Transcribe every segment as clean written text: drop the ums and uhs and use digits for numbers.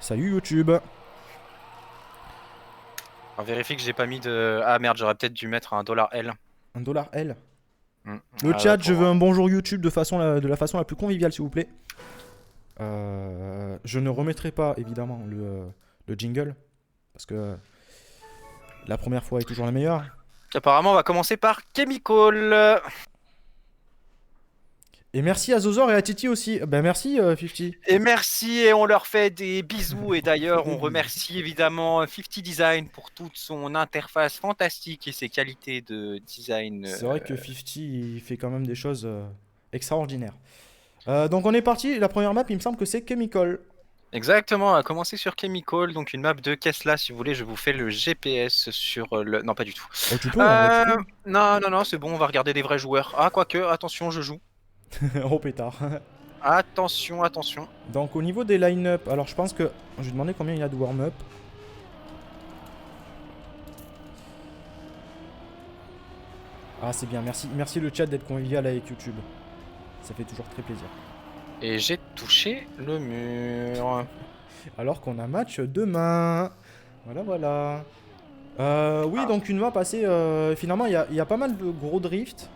Salut YouTube. On vérifie que j'ai pas mis de... Ah merde, j'aurais peut-être dû mettre un $L. $L. Hmm. Le Ah ouais, chat, je veux pour... un bonjour YouTube de la façon la plus conviviale, s'il vous plaît. Je ne remettrai pas, évidemment, le jingle. Parce que la première fois est toujours la meilleure. Apparemment, on va commencer par Chemical. Et merci à Zozor et à Titi aussi. Ben merci, 50. Et merci, et on leur fait des bisous. Et On fait d'ailleurs, des on bisous. remercie évidemment 50 Design pour toute son interface fantastique et ses qualités de design. C'est vrai que 50, il fait quand même des choses extraordinaires. Donc on est parti. La première map, il me semble que c'est Chemical. Exactement, on va commencer sur Chemical, donc une map de Kesla, si vous voulez, je vous fais le GPS sur le... Non, pas du tout. Oh, tu peux, en vrai, tu peux. Non, non, non, c'est bon, on va regarder des vrais joueurs. Ah, quoique, attention, je joue. Oh pétard. Attention, attention. Donc au niveau des line-up, alors je pense que... Je vais demander combien il y a de warm-up. Ah c'est bien, merci, merci le chat d'être convivial avec YouTube. Ça fait toujours très plaisir. Et j'ai touché le mur. Alors qu'on a match demain. Voilà, voilà. Oui, Ah. donc une map assez... finalement, il y a pas mal de gros drifts.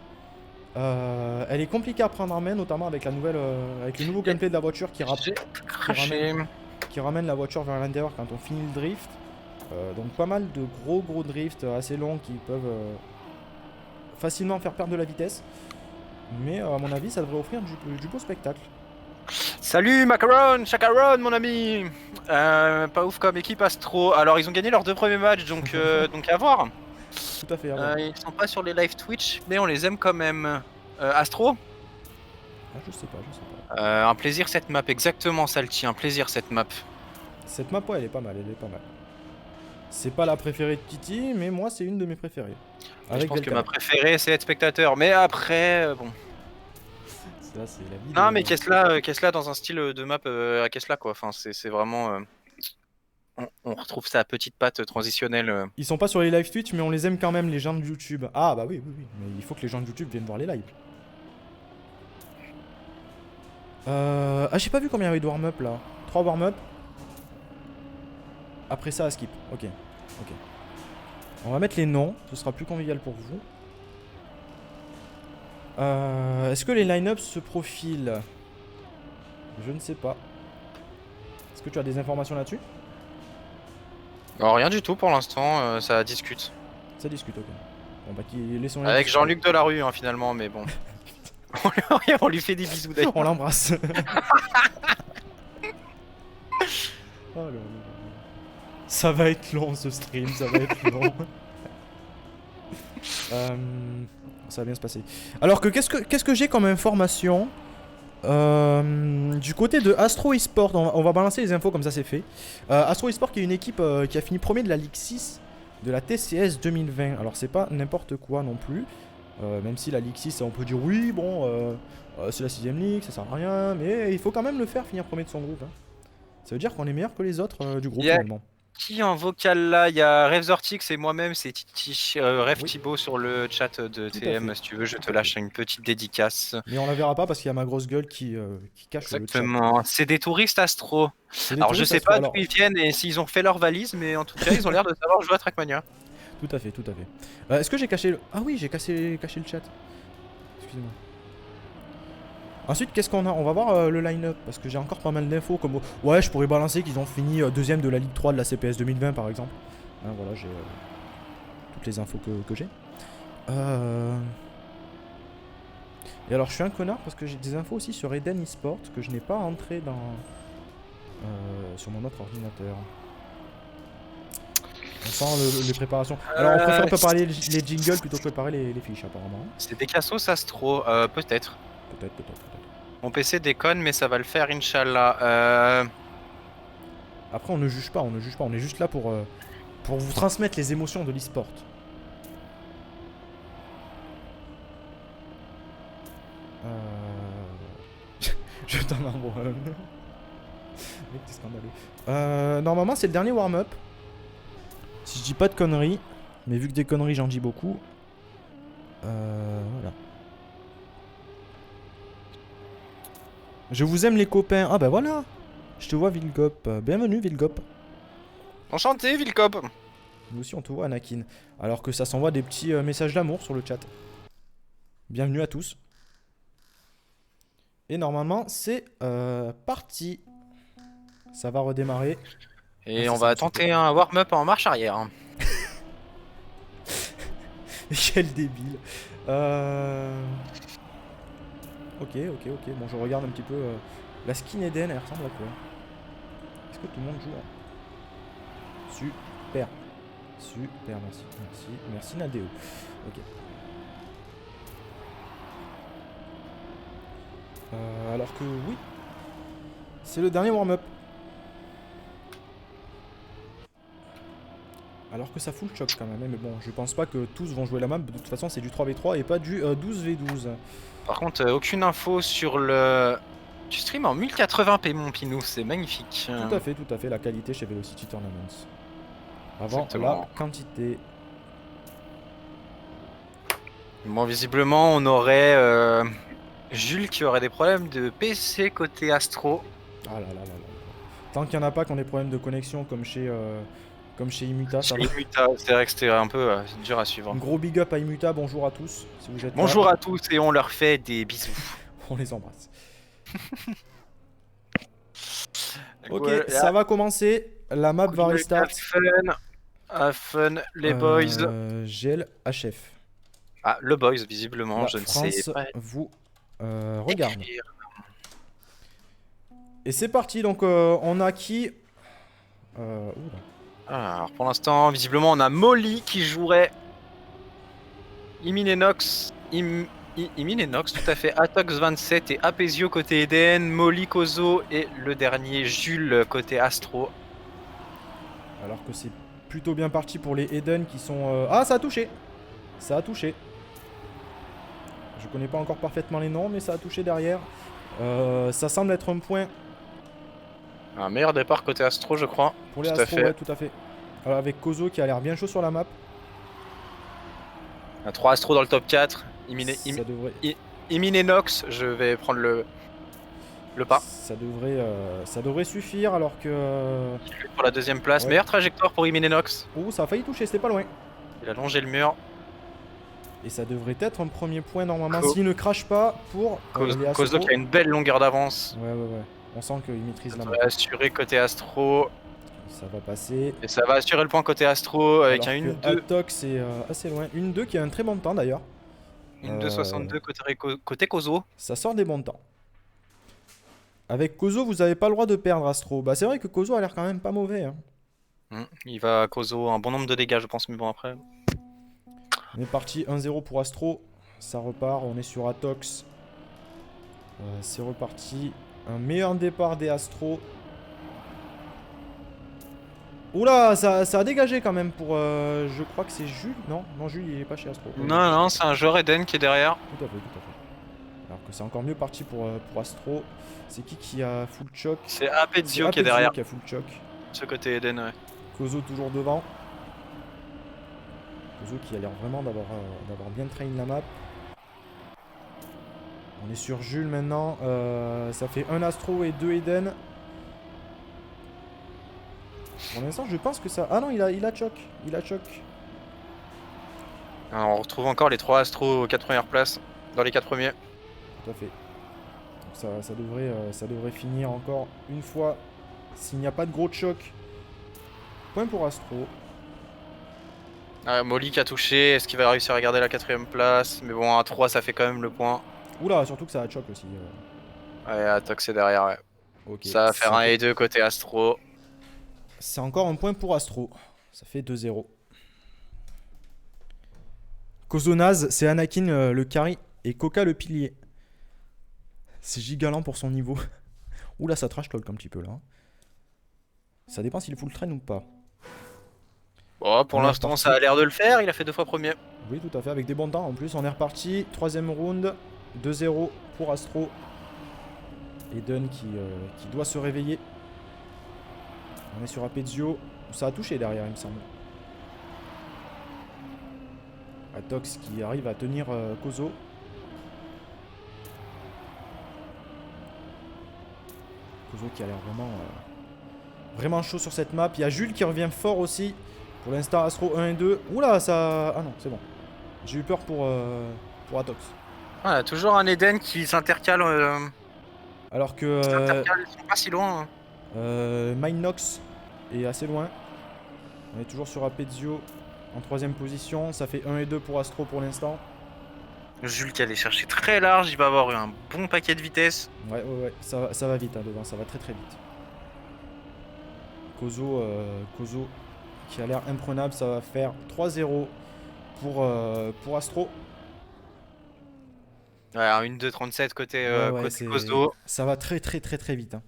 Elle est compliquée à prendre en main, notamment avec la nouvelle, avec le nouveau gameplay de la voiture J'ai craché. qui ramène la voiture vers l'intérieur quand on finit le drift. Donc pas mal de gros drifts assez longs qui peuvent facilement faire perdre de la vitesse. Mais à mon avis, ça devrait offrir du beau spectacle. Salut Macaron, Chacaron mon ami. Pas ouf comme équipe Astro. Alors ils ont gagné leurs 2 premiers matchs, donc, donc à voir. Tout à fait, à voir. Ils sont pas sur les live Twitch, mais on les aime quand même. Astro, Ah, je sais pas, je sais pas. un plaisir cette map, exactement Salty, un plaisir cette map. Cette map, ouais, elle est pas mal, elle est pas mal. C'est pas la préférée de Titi, mais moi, c'est une de mes préférées. Et je Avec pense que ma Velkana. préférée c'est être spectateur, mais après, bon. Ça, c'est la vie Non de... mais Kesla dans un style de map à Kesla quoi, enfin c'est vraiment... on retrouve sa petite patte transitionnelle. Ils sont pas sur les live Twitch, mais on les aime quand même, les gens de YouTube. Ah, bah oui, oui, oui. Mais il faut que les gens de YouTube viennent voir les lives. Ah, j'ai pas vu combien il y avait de warm-up, là. 3 warm-up. Après ça, à skip. Ok. Ok. On va mettre les noms. Ce sera plus convivial pour vous. Est-ce que les line-up se profilent? Je ne sais pas. Est-ce que tu as des informations là-dessus? Non, rien du tout pour l'instant, ça discute. Ça discute, ok. Bon, bah, laissons-les Avec discuter. Jean-Luc Delarue hein, finalement, mais bon. On lui fait des bisous d'ailleurs. On l'embrasse. Oh là là là. Ça va être long ce stream, ça va être long. Ça va bien se passer. Alors que qu'est-ce que j'ai comme information du côté de Astro Esport, on va balancer les infos comme ça c'est fait. Astro Esport qui est une équipe qui a fini premier de la Ligue 6 de la TCS 2020. Alors c'est pas n'importe quoi non plus. Même si la Ligue 6 on peut dire oui bon c'est la 6ème ligue, ça sert à rien. Mais il faut quand même le faire finir premier de son groupe. Hein. Ça veut dire qu'on est meilleur que les autres du groupe Il y a finalement. qui en vocal là? Il y a Revzortix et moi-même, c'est Titi, Rev Oui, Thibaut sur le chat de tout à TM. fait. Si tu veux, je Tout te à fait. lâche une petite dédicace. Mais on la verra pas parce qu'il y a ma grosse gueule qui cache le chat. Exactement. C'est des touristes astro. C'est des Alors je touristes sais Astro. pas d'où Alors, ils viennent et s'ils ont fait leur valise, mais en tout cas, ils ont l'air de savoir jouer à Trackmania. tout à fait, tout à fait. Est-ce que j'ai caché le... Ah oui, j'ai caché le chat. Excusez-moi. Ensuite, qu'est-ce qu'on a? On va voir le line-up, parce que j'ai encore pas mal d'infos. Comme... Ouais, je pourrais balancer qu'ils ont fini deuxième de la Ligue 3 de la CPS 2020, par exemple. Hein, voilà, j'ai toutes les infos que j'ai. Et alors, je suis un connard, parce que j'ai des infos aussi sur Eden eSport, que je n'ai pas entré dans... sur mon autre ordinateur. On sent les préparations. Alors, on préfère préparer les jingles plutôt que préparer les fiches, apparemment. C'est des cassos astro, peut-être. Peut-être, peut-être, peut-être. Mon PC déconne, mais ça va le faire, Inch'Allah. Après, on ne juge pas, on ne juge pas. On est juste là pour vous transmettre les émotions de l'e-sport. Je t'en envoie un. Mec, t'es scandaleux. Normalement, c'est le dernier warm-up. Si je dis pas de conneries. Mais vu que des conneries, j'en dis beaucoup. Voilà. Je vous aime les copains. Ah bah voilà. Je te vois, Vilgop. Bienvenue, Vilgop. Enchanté, Vilcop. Nous aussi, on te voit, Anakin. Alors que ça s'envoie des petits messages d'amour sur le chat. Bienvenue à tous. Et normalement, c'est parti. Ça va redémarrer. Et Ah, on ça, va un petit tenter un warm-up en marche arrière. Quel débile. Ok. Bon, je regarde un petit peu. La skin Eden, elle ressemble à quoi? Est-ce que tout le monde joue? Super. Super, merci Nadeo. Ok. Alors que oui, c'est le dernier warm-up. Alors que ça fout le choc quand même, mais bon, je pense pas que tous vont jouer la map, de toute façon c'est du 3v3 et pas du 12v12. Par contre, aucune info sur le... Tu stream en 1080p, mon Pinou, c'est magnifique. Tout à fait, la qualité chez Velocity Tournaments. Avant Exactement. la quantité. Bon, visiblement, on aurait Jules qui aurait des problèmes de PC côté Astro. Ah là là là là. Tant qu'il n'y en a pas qui ont des problèmes de connexion comme chez Immuta, ça Chez va. Immuta, c'est vrai que c'était un peu dur à suivre. Un gros big up à Immuta, bonjour à tous, si vous êtes là. Bonjour à tous et on leur fait des bisous. On les embrasse. Ok, Ouais, ça va commencer. La map va restart. Have fun, les boys. GL HF. Ah, le boys, visiblement, La je France ne sais pas. vous regarde. Écrire. Et c'est parti, donc on a qui oula. Alors, pour l'instant, visiblement, on a Molly qui jouerait Iminenox, Iminenox, tout à fait, Atox 27 et Apesio côté Eden, Molly Kozo et le dernier Jules côté Astro. Alors que c'est plutôt bien parti pour les Eden qui sont... Ah, ça a touché. Ça a touché. Je connais pas encore parfaitement les noms, mais ça a touché derrière. Ça semble être un point Un meilleur départ côté Astro, je crois. pour les Tout à Astro, fait. ouais, tout à fait. Alors avec Kozo qui a l'air bien chaud sur la map. On a 3 Astro dans le top 4. Ça devrait... Iminenox, je vais prendre le pas. Ça devrait suffire alors que... Il lutte pour la deuxième place. Ouais. Meilleure trajectoire pour Iminenox. Oh, ça a failli toucher, c'était pas loin. Il a longé le mur. Et ça devrait être un premier point normalement s'il ne crache pas pour les Astro. Kozo qui a une belle longueur d'avance. Ouais. On sent qu'il maîtrise la Ça map. va assurer côté Astro. Ça va passer. Et ça va assurer le point côté Astro avec Alors un que 1-2. Atox est assez loin. 1-2 qui a un très bon temps d'ailleurs. Une 2,62 côté Kozo. Ça sort des bons temps. Avec Kozo, vous n'avez pas le droit de perdre Astro. Bah c'est vrai que Kozo a l'air quand même pas mauvais. Hein. Il va à Kozo un bon nombre de dégâts, je pense, mais bon après. On est parti 1-0 pour Astro. Ça repart, on est sur Atox. C'est reparti. Un meilleur départ des Astro. Oula, ça a dégagé quand même pour... je crois que c'est Jules. Non, Jules il est pas chez Astro. Non, c'est un joueur Eden qui est derrière. Tout à fait. Alors que c'est encore mieux parti pour Astro. C'est qui a full choc? C'est Apezio qui est derrière. Qui a full choc. Ce côté Eden, ouais. Kozo toujours devant. Kozo qui a l'air vraiment d'avoir bien train la map. On est sur Jules maintenant. Ça fait un Astro et 2 Eden. Pour l'instant, je pense que ça... Ah non, il a choc. Alors, on retrouve encore les 3 Astro aux 4 premières places. Dans les 4 premiers. Tout à fait. Donc ça devrait finir encore une fois. S'il n'y a pas de gros choc. Point pour Astro. Molly qui a touché. Est-ce qu'il va réussir à garder la 4ème place? Mais bon, à 3, ça fait quand même le point. Oula, surtout que ça a choc aussi. Ouais, Atox est derrière, ouais. Okay, ça va faire 1 et 2 côté Astro. C'est encore un point pour Astro. Ça fait 2-0. Kozonaz, c'est Anakin le carry et Coca le pilier. C'est gigalant pour son niveau. Oula, ça trash talk un petit peu là. Ça dépend s'il full train ou pas. Bon, pour l'instant, ça a l'air de le faire. Il a fait 2 fois premier. Oui, tout à fait, avec des bons temps en plus. On est reparti. 3ème round. 2-0 pour Astro. Eden qui doit se réveiller. On est sur Apezio. Ça a touché derrière, il me semble. Atox qui arrive à tenir Kozo. Kozo qui a l'air vraiment chaud sur cette map. Il y a Jules qui revient fort aussi. Pour l'instant, Astro 1 et 2. Oula, ça... Ah non, c'est bon. J'ai eu peur pour Atox. Ah, toujours un Eden qui s'intercale. Alors que... Ils sont pas si loin. Mindnox est assez loin. On est toujours sur Apezio en 3ème position. Ça fait 1 et 2 pour Astro pour l'instant. Jules qui allait chercher très large, il va avoir eu un bon paquet de vitesse. Ouais, ça va vite hein, devant, ça va très vite. Kozo qui a l'air imprenable, ça va faire 3-0 pour Astro. Ouais, un 1-2-37 côté Kozo. Ça va très vite. Hein.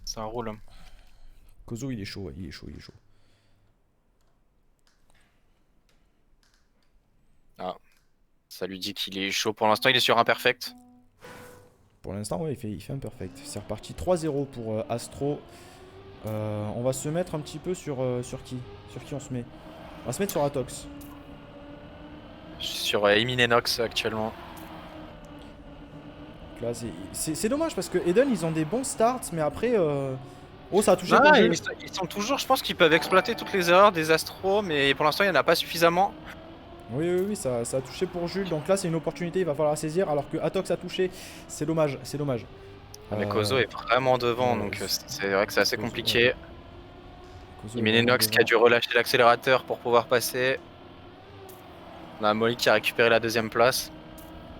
C'est un rôle. Kozo il est chaud, ouais, il est chaud. Ah, ça lui dit qu'il est chaud. Pour l'instant, il est sur Imperfect. Pour l'instant, ouais, il fait un perfect. C'est reparti 3-0 pour Astro. On va se mettre un petit peu sur qui? Sur qui on se met? On va se mettre sur Atox. Je suis sur Emin Enox actuellement. Donc là, c'est dommage parce que Eden, ils ont des bons starts, mais après... Oh, ça a touché Ah, pour Jules. ils sont toujours, je pense qu'ils peuvent exploiter toutes les erreurs des Astros, mais pour l'instant, il n'y en a pas suffisamment. Oui, ça a touché pour Jules. Donc là, c'est une opportunité, il va falloir la saisir. Alors que Atox a touché, c'est dommage. Mais Kozo est vraiment devant, donc c'est vrai que c'est assez compliqué. Emin Enox qui a dû relâcher l'accélérateur pour pouvoir passer. On a Molly qui a récupéré la 2ème place.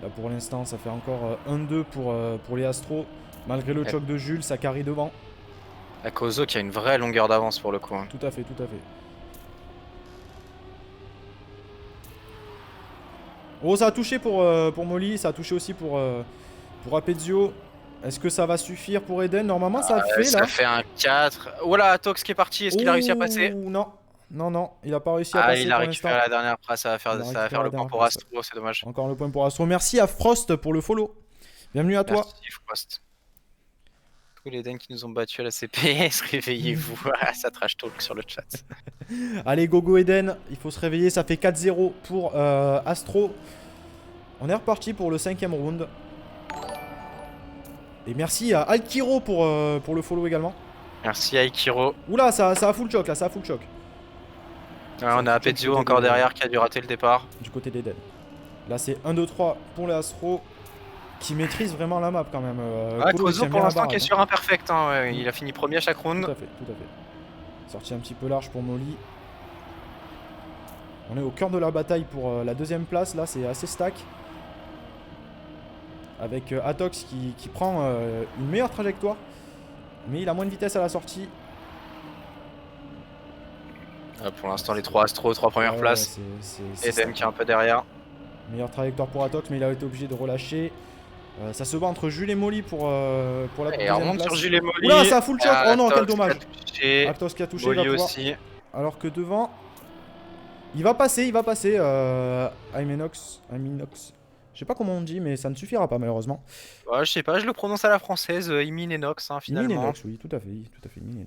Là, pour l'instant, ça fait encore 1-2 pour les Astros. Malgré le choc de Jules, ça carry devant. À Kozo qui a une vraie longueur d'avance pour le coup. Tout à fait. Oh, ça a touché pour Molly, ça a touché aussi pour Apezio. Est-ce que ça va suffire pour Eden? Normalement, ça fait là. Ça fait un 4. Voilà, Atox qui est parti, est-ce qu'il a réussi à passer? Non, il a pas réussi à passer. Il a récupéré la dernière place, ça va faire le point pour Astro, c'est dommage. Encore le point pour Astro. Merci à Frost pour le follow. Bienvenue à toi. Merci Frost. Tous les Eden qui nous ont battus à la CPS, réveillez-vous. Ça trash talk sur le chat. Allez, gogo Eden, il faut se réveiller. Ça fait 4-0 pour Astro. On est reparti pour le 5ème round. Et merci à Alkiro pour le follow également. Merci à Ikiro. Oula, ça a full choc là, ça a full choc. Ouais, on a Apezio encore derrière qui a dû rater le départ. Du côté d'Eden. Là, c'est 1-2-3 pour les Astro qui maîtrisent vraiment la map quand même. Kozo pour l'instant qui est sur Imperfect. Hein, ouais. Il a fini premier à chaque round. Tout à fait. Sorti un petit peu large pour Molly. On est au cœur de la bataille pour la 2ème place. Là, c'est assez stack. Avec Atox qui prend une meilleure trajectoire. Mais il a moins de vitesse à la sortie. Pour l'instant, les 3 Astros, 3 premières places. Eden qui est un peu derrière. Meilleure trajectoire pour Atox, mais il a été obligé de relâcher. Ça se bat entre Jules et Molly pour la et on monte sur Jules et Molly. Oula, ça a full choc. Oh non, quel dommage. Atox qui a touché. Molly aussi. Alors que devant, il va passer. Iminox. Je sais pas comment on dit, mais ça ne suffira pas malheureusement. Ouais, je sais pas, je le prononce à la française, Emin Enox finalement. Emin Enox, oui, tout à fait.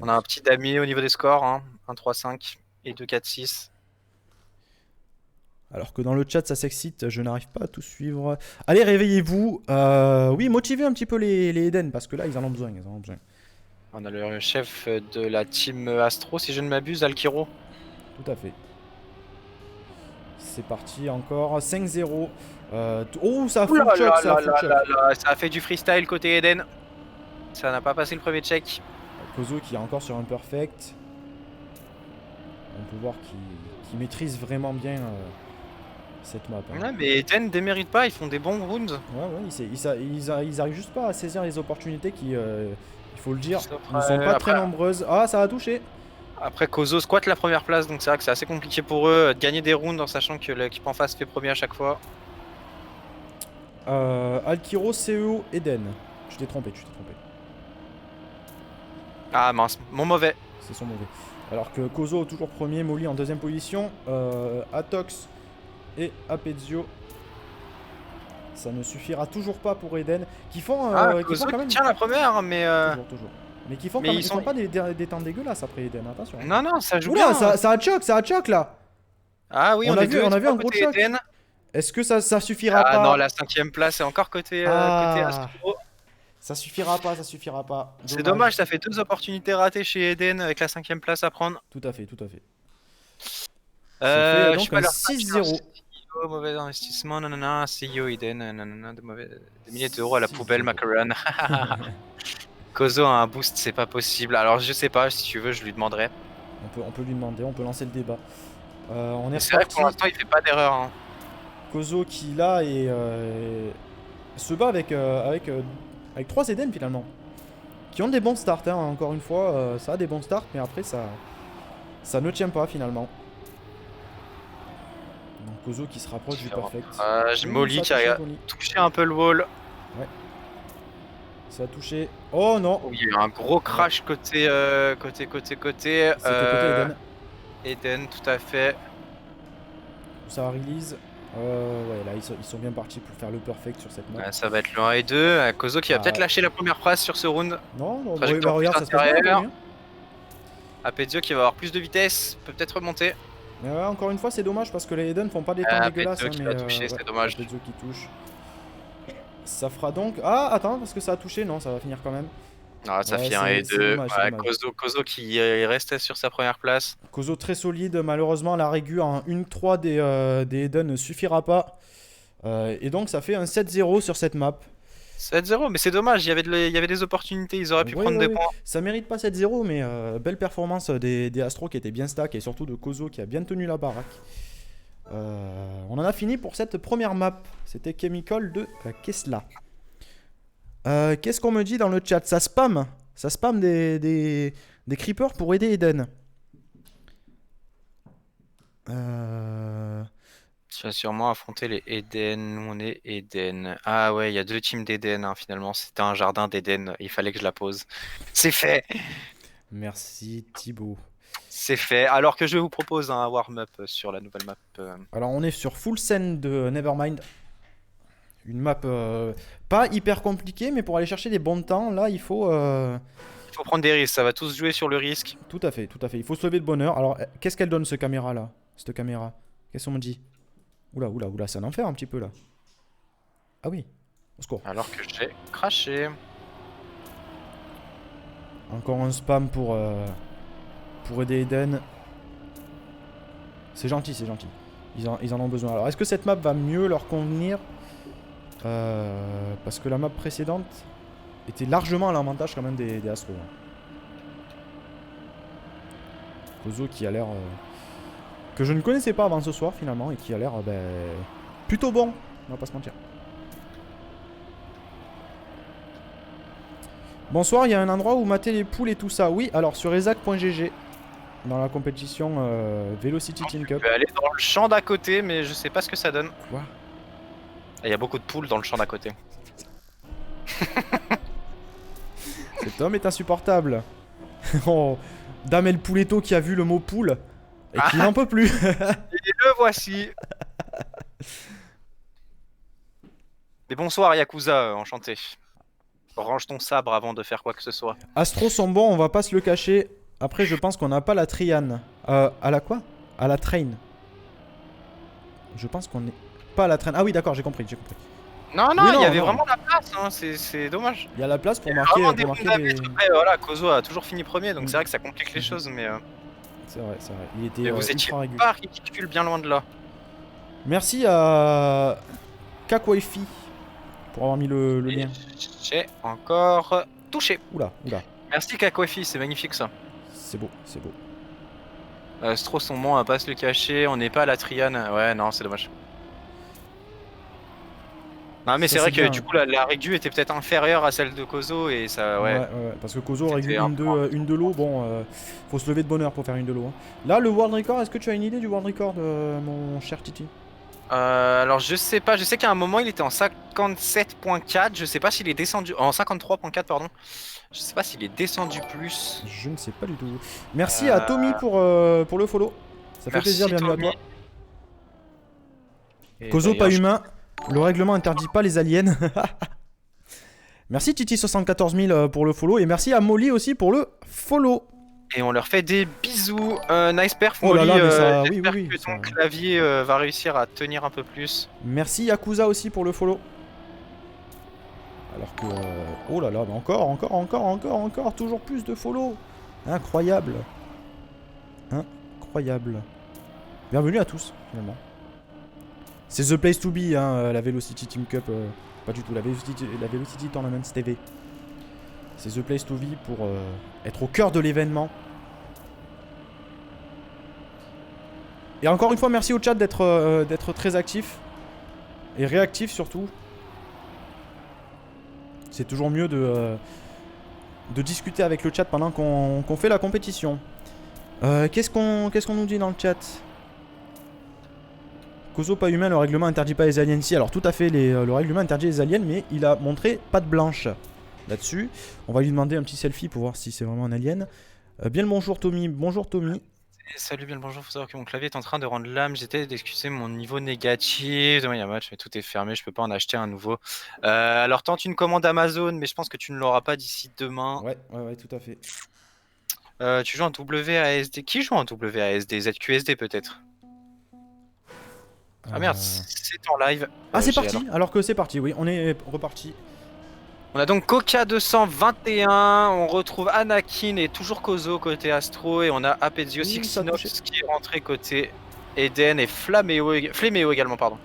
On a un petit damier au niveau des scores, hein. 1-3-5 et 2-4-6. Alors que dans le chat ça s'excite, je n'arrive pas à tout suivre. Allez, réveillez-vous. Oui, motivez un petit peu les Eden parce que là ils en ont besoin. On a le chef de la team Astro, si je ne m'abuse, Alkiro. Tout à fait. C'est parti encore. 5-0. Oh, ça a full choc, ça a fait du freestyle côté Eden. Ça n'a pas passé le premier check. Kozo qui est encore sur un perfect. On peut voir qu'il maîtrise vraiment bien cette map. Hein. Ouais, mais Eden démérite pas, ils font des bons rounds. Ouais, ils arrivent juste pas à saisir les opportunités qui, il faut le dire, ne sont pas très nombreuses. Ah, ça a touché. Après, Kozo squatte la première place, donc c'est vrai que c'est assez compliqué pour eux de gagner des rounds en sachant que l'équipe en face fait premier à chaque fois. Alkiro, CEO, Eden. Tu t'es trompé. Ah mince, mon mauvais. C'est son mauvais. Alors que Kozo toujours premier, Molly en 2ème position. Atox et Apezio. Ça ne suffira toujours pas pour Eden. Qui font, Kozo quand même... tient la première, mais... Toujours. Mais qui font, ils font pas des temps dégueulasses après Eden, attention. Non, ça joue bien. Oula, ça a choc là. Ah oui, on a vu un gros choc. Est-ce que ça suffira pas? Ah non, la 5ème place est encore côté Astro. Ça suffira pas, ça suffira pas. C'est dommage, ça fait 2 opportunités ratées chez Eden avec la 5ème place à prendre. Tout à fait, tout à fait. Ça fait donc un 6-0. Mauvais investissement, nanana, CEO Eden, nanana, des milliers d'euros à la poubelle, Macaron. Kozo a un boost, c'est pas possible. Alors je sais pas, si tu veux, je lui demanderai. On peut lui demander, on peut lancer le débat. On est C'est vrai que pour l'instant, il fait pas d'erreur. Hein. Kozo qui là se bat avec 3 Eden finalement. Qui ont des bons starts, hein, encore une fois. Ça a des bons starts, mais après ça ne tient pas finalement. Donc Kozo qui se rapproche du perfect. Molly qui a touché un peu le wall. Ouais. Ça a touché. Oh non. Oh, il y a eu un gros crash côté. C'était côté Eden. Eden, tout à fait. Ça release. Ouais, là ils sont bien partis pour faire le perfect sur cette map. Ouais, ça va être le 1 et 2. Kozo qui va peut-être lâcher la première phrase sur ce round. Non, bah, regarde, ça se passe bien. Apezio qui va avoir plus de vitesse, peut peut-être remonter. Mais ouais, encore une fois, c'est dommage parce que les Eden font pas des temps dégueulasses. Apezio qui va toucher, c'est dommage. Apezio qui touche. Ça fera donc. Ah, attends, parce que ça a touché. Non, ça va finir quand même. Ah, ça fait 1 et 2. Kozo qui restait sur sa première place. Kozo très solide. Malheureusement, la régu en 1-3 des Eden ne suffira pas. Et donc, ça fait un 7-0 sur cette map. 7-0, mais c'est dommage, il y avait des opportunités, ils auraient pu prendre des points. Ça mérite pas 7-0, mais belle performance des Astros qui étaient bien stack et surtout de Kozo qui a bien tenu la baraque. On en a fini pour cette première map. C'était Chemical de Kesla. Qu'est-ce qu'on me dit dans le chat? Ça spam des creepers pour aider Eden. Tu vas sûrement affronter les Eden. Nous on est Eden. Ah ouais, il y a 2 teams d'Eden hein, finalement. C'était un jardin d'Eden. Il fallait que je la pose. C'est fait. Merci Thibaut. C'est fait. Alors que je vous propose un warm-up sur la nouvelle map. Alors on est sur Full Send de Nevermind. Une map pas hyper compliquée, mais pour aller chercher des bons temps, là il faut prendre des risques. Ça va tous jouer sur le risque. Tout à fait, tout à fait. Il faut se lever de bonne heure. Alors qu'est-ce qu'elle donne ce caméra là? Cette caméra. Qu'est-ce qu'on me dit? Oula, c'est un enfer un petit peu là. Ah oui, au secours. Alors que j'ai craché. Encore un spam pour aider Eden. C'est gentil, c'est gentil. Ils en ont besoin. Alors est-ce que cette map va mieux leur convenir? Parce que la map précédente était largement à l'avantage quand même des Astros. Kozo qui a l'air... que je ne connaissais pas avant ce soir finalement et qui a l'air plutôt bon, on va pas se mentir. Bonsoir, il y a un endroit où mater les poules et tout ça. Oui, alors sur ezac.gg dans la compétition Velocity Team Cup. Je vais aller dans le champ d'à côté mais je sais pas ce que ça donne. Quoi? Il y a beaucoup de poules dans le champ d'à côté. Cet homme est insupportable. Oh, Dame El Pouletto qui a vu le mot poule et qui n'en peut plus. Et le voici. Mais bonsoir Yakuza, enchanté. Range ton sabre avant de faire quoi que ce soit. Astros sont bons, on va pas se le cacher. Après, je pense qu'on n'a pas la Triane. À la quoi? À la Train. Je pense qu'on n'est pas à la Train. Ah oui, d'accord, j'ai compris. Non, Oui, non, il y avait non. vraiment la place, hein, c'est dommage. Il y a la place pour Il y a marquer, vraiment des... Après, voilà, Kozo a toujours fini premier, donc c'est vrai que ça complique les choses, mais... C'est vrai. Il était mais vous étiez ultra régulier. pas ridicule bien loin de là. Merci à Kakwaifi pour avoir mis le lien. J'ai encore touché. Oula. Merci Kakofi, c'est magnifique ça. C'est beau. Stro son mont à pas se le cacher, on n'est pas à la Triane. Ouais, non, c'est dommage. Non, mais c'est vrai que du coup, la régu était peut-être inférieure à celle de Kozo et ça, ouais. Ouais, parce que Kozo aurait eu une de l'eau. Bon, faut se lever de bonne heure pour faire une de l'eau. Hein. Là, le world record, est-ce que tu as une idée du world record, mon cher Titi? Alors, je sais pas, je sais qu'à un moment il était en 57.4, je sais pas s'il est descendu. En 53.4, pardon. Je sais pas s'il est descendu plus. Je ne sais pas du tout. Merci à Tommy pour le follow. Ça fait plaisir, bienvenue à toi. Kozo pas humain. Le règlement interdit pas les aliens. Merci Titi74 000 pour le follow. Et merci à Molly aussi pour le follow. Et on leur fait des bisous. Nice perf, oh Molly. J'espère que ton clavier va réussir à tenir un peu plus. Merci Yakuza aussi pour le follow. Alors que... oh là là, mais encore, toujours plus de follow. Incroyable. Incroyable. Bienvenue à tous, finalement. C'est The Place to Be, hein, la Velocity Team Cup. Pas du tout, la Velocity Tournament TV. C'est The Place to Be pour être au cœur de l'événement. Et encore une fois, merci au chat d'être très actif. Et réactif surtout. C'est toujours mieux de discuter avec le chat pendant qu'on fait la compétition. Qu'est-ce qu'on nous dit dans le chat? Kozo pas humain, le règlement interdit pas les aliens. Si, alors tout à fait, le règlement interdit les aliens, mais il a montré patte blanche là-dessus. On va lui demander un petit selfie pour voir si c'est vraiment un alien. Bien le bonjour Tommy, bonjour Tommy. Salut, bien le bonjour, faut savoir que mon clavier est en train de rendre l'âme. J'étais d'excuser mon niveau négatif. Demain il y a un match, mais tout est fermé, je peux pas en acheter un nouveau. Alors tente une commande Amazon, mais je pense que tu ne l'auras pas d'ici demain. Ouais, tout à fait. Tu joues en WASD. Qui joue en WASD? ZQSD peut-être? Ah merde, c'est en live. Ah c'est parti, alors que c'est parti, oui, on est reparti. On a donc Coca 221, on retrouve Anakin et toujours Kozo côté Astro, et on a Apezio Sixinox qui est rentré côté Eden et Flaméo également, pardon.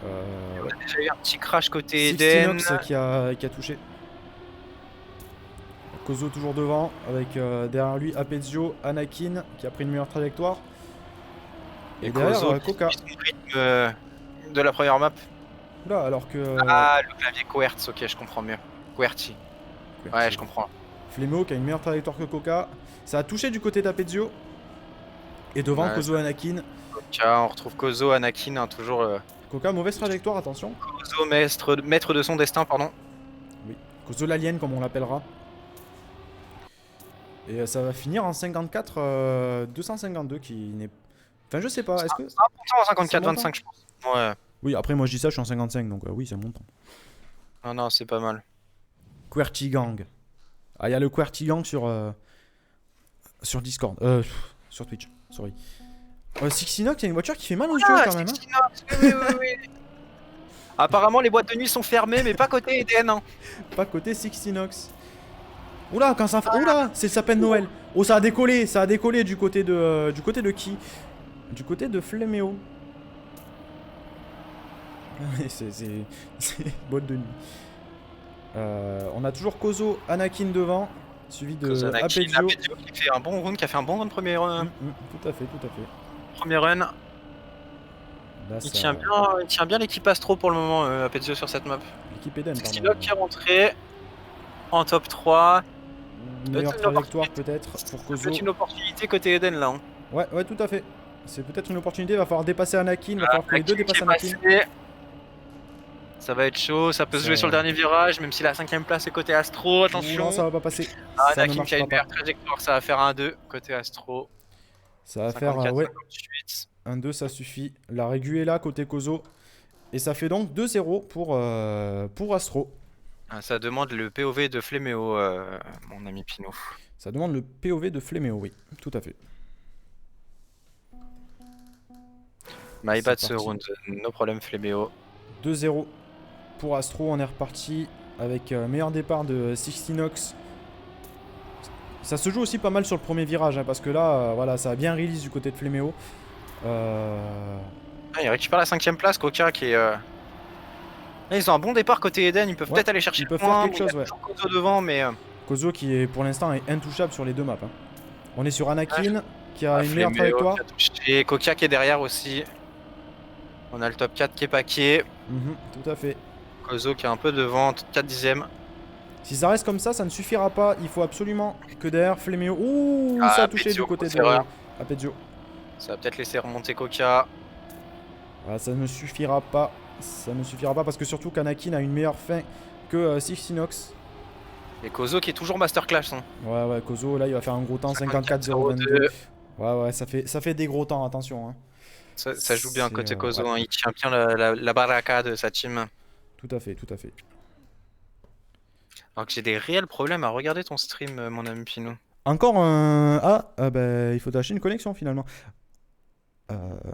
On a déjà eu un petit crash côté Eden. Sixinox qui a touché. Kozo toujours devant, avec derrière lui Apezio, Anakin qui a pris une meilleure trajectoire. Et derrière Kozo Coca. Rythme de la première map. Là, alors que... Ah, le clavier Cohertz, ok, je comprends mieux. Coherti. Ouais, je comprends. Flémo qui a une meilleure trajectoire que Coca. Ça a touché du côté d'Apezio. Et devant, Kozo, Anakin. Coca, on retrouve Kozo, Anakin, hein, toujours... Coca, mauvaise trajectoire, attention. Kozo, maître de son destin, pardon. Oui, Kozo l'alien, comme on l'appellera. Et ça va finir en 54, 252, qui n'est... Enfin, je sais pas, est-ce que... C'est important en 54-25, je pense. Ouais. Oui, après, moi, je dis ça, je suis en 55, donc oui, c'est montant. Non, c'est pas mal. QWERTY Gang. Ah, il y a le QWERTY Gang sur Discord. Sur Twitch, sorry. Sixinox, il y a une voiture qui fait mal aux yeux quand même. Oui. Apparemment, les boîtes de nuit sont fermées, mais pas côté Eden. Hein. Pas côté Sixinox. Oula, quand ça... Oula, c'est le sapin de Noël. Oh, ça a décollé du côté de qui? Du côté de Flaméo. c'est boîte de nuit. On a toujours Kozo, Anakin devant, suivi de Apezio qui fait un bon run, premier run. Tout à fait. Premier run. Là, il tient bien l'équipe Astro pour le moment, Apezio sur cette map. L'équipe Eden, pardon. Sixinox qui est rentré en top 3. Meilleure trajectoire peut-être pour Kozo. C'est une opportunité côté Eden là. Hein. Ouais, tout à fait. C'est peut-être une opportunité, il va falloir dépasser Anakin, il va falloir que les deux dépassent Anakin. Ça va être chaud, ça peut se jouer sur le dernier virage, même si la 5ème place est côté Astro, attention. Non, ça va pas passer. Anakin qui a une meilleure trajectoire, ça va faire 1-2 côté Astro. Ça va faire, ouais, 1-2 ça suffit. La régu est là côté Kozo. Et ça fait donc 2-0 pour Astro. Ça demande le POV de Fléméo, mon ami Pinot. Ça demande le POV de Fléméo, oui, tout à fait. My bad ce round, no problème Fléméo. 2-0 pour Astro, on est reparti avec meilleur départ de Sixinox. Ça se joue aussi pas mal sur le premier virage, hein, parce que là, voilà, ça a bien release du côté de Fléméo. Il récupère la 5ème place, Coca qui est... Ils ont un bon départ côté Eden, ils peuvent peut-être aller chercher le point. Faire quelque chose, ouais. Kozo devant, mais... Kozo qui est pour l'instant est intouchable sur les deux maps. Hein. On est sur Anakin qui a une meilleure trajectoire. Et Coca qui est derrière aussi. On a le top 4 qui est paqué. Tout à fait. Kozo qui est un peu devant, 4 dixièmes. Si ça reste comme ça, ça ne suffira pas. Il faut absolument que derrière Fléméo... Ouh, ça a touché du côté de Apezio. Ça va peut-être laisser remonter Coca. Ah, ça ne suffira pas. Ça ne suffira pas parce que surtout qu'Anakin a une meilleure fin que Sixinox. Et Kozo qui est toujours masterclass. Hein. Ouais, Kozo là il va faire un gros temps, 54-022. Ouais, ça fait des gros temps, attention. Hein. Ça joue bien côté Kozo, hein. Il tient bien la baraka de sa team. Tout à fait. Alors que j'ai des réels problèmes à regarder ton stream, mon ami Pinot. Encore un... bah il faut acheter une connexion finalement.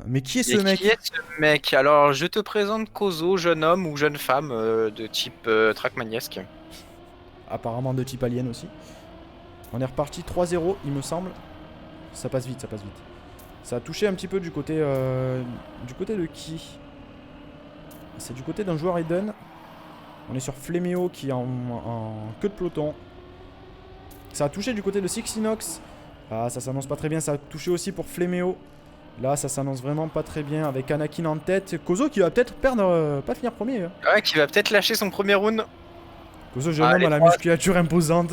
Mais qui est ce mec? Qui est ce mec? Alors, je te présente Kozo, jeune homme ou jeune femme de type Trackmaniesque. Apparemment de type alien aussi. On est reparti 3-0, il me semble. Ça passe vite, ça passe vite. Ça a touché un petit peu du côté de qui? C'est du côté d'un joueur Eden. On est sur Fléméo qui est en queue de peloton. Ça a touché du côté de Sixinox. Ah, ça s'annonce pas très bien. Ça a touché aussi pour Fléméo. Là, ça s'annonce vraiment pas très bien avec Anakin en tête. Kozo qui va peut-être perdre, pas finir premier. Hein. Ouais, qui va peut-être lâcher son premier round. Kozo, jeune homme à la musculature imposante.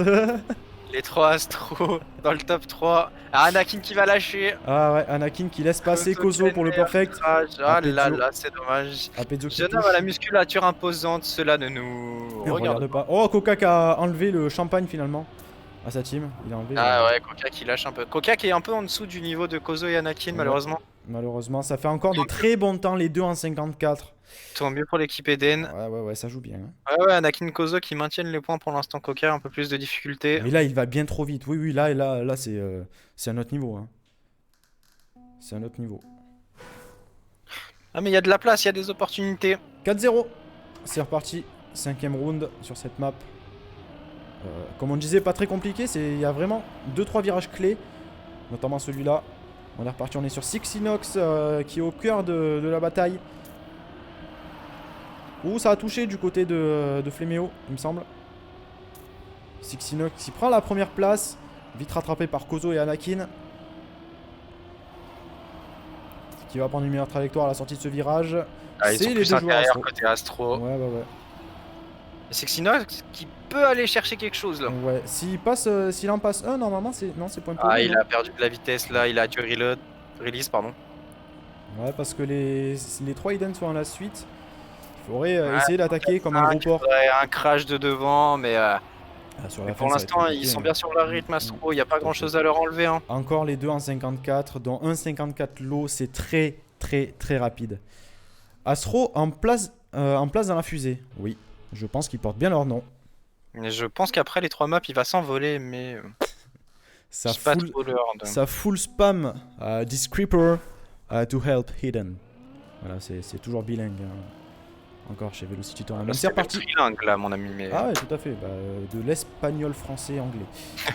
Les 3 Astro dans le top 3. Ah, Anakin qui va lâcher. Ah ouais, Anakin qui laisse passer Kozo pour le perfect. Ah là là, c'est dommage. Jeune homme à la musculature imposante, cela ne nous regarde pas. Oh, Coca qui a enlevé le champagne finalement à sa team. Il a enlevé, ah ouais, Coca qui lâche un peu. Coca qui est un peu en dessous du niveau de Kozo et Anakin, malheureusement. Malheureusement, ça fait encore des très bons temps, les deux en 54. Tant mieux pour l'équipe Eden. Ouais, ça joue bien. Hein. Ouais, Anakin Kozo qui maintiennent les points pour l'instant. Coca un peu plus de difficultés. Mais là, il va bien trop vite. Oui, là c'est un autre niveau. Hein. C'est un autre niveau. Ah, mais il y a de la place, il y a des opportunités. 4-0. C'est reparti. 5ème round sur cette map. Comme on disait, pas très compliqué. Il y a vraiment 2-3 virages clés. Notamment celui-là. On est reparti, on est sur Sixinox qui est au cœur de la bataille. Ouh, ça a touché du côté de Fléméo, il me semble. Sixinox qui prend la première place. Vite rattrapé par Kozo et Anakin. Qui va prendre une meilleure trajectoire à la sortie de ce virage. Ah, c'est les deux joueurs côté Astro. Ouais. Sixinox qui peut aller chercher quelque chose là. Ouais, s'il en passe un, normalement, c'est point pour lui. Ah, il a perdu de la vitesse là, il a dû release, pardon. Ouais, parce que les 3 Eden sont à la suite. Il faudrait essayer d'attaquer comme un gros port. Un crash de devant, mais pour l'instant, ils sont bien sur leur rythme Astro, il n'y a pas grand chose à leur enlever. Hein. Encore les deux en 54, dont un 54 low, c'est très rapide. Astro en place dans la fusée, oui. Je pense qu'ils portent bien leur nom. Mais je pense qu'après les 3 maps, il va s'envoler, mais ça full spam this creeper to help hidden. Voilà, c'est toujours bilingue. Hein. Encore chez Velocity Tournament. C'est reparti. Trilingue là, mon ami. Mais... Ah ouais, tout à fait. De l'espagnol, français, anglais.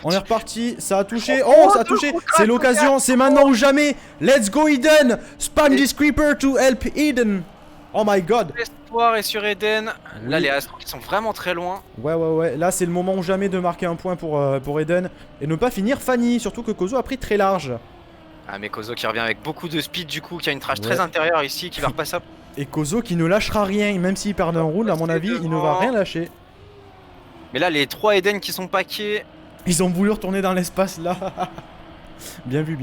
On est reparti. Ça a touché. Oh, ça a touché. C'est l'occasion. C'est maintenant ou jamais. Let's go Eden. Spam this creeper to help Eden. Oh my god. L'espoir est sur Eden. Oui. Là, les Astros qui sont vraiment très loin. Ouais. Là, c'est le moment ou jamais de marquer un point pour Eden. Et ne pas finir Fanny. Surtout que Kozo a pris très large. Ah, mais Kozo qui revient avec beaucoup de speed du coup. Qui a une trash très intérieure ici. Qui va repasser. Et Kozo qui ne lâchera rien. Même s'il perd un round, à mon avis, il ne va rien lâcher. Mais là, les 3 Eden qui sont paqués. Ils ont voulu retourner dans l'espace là. Bien vu.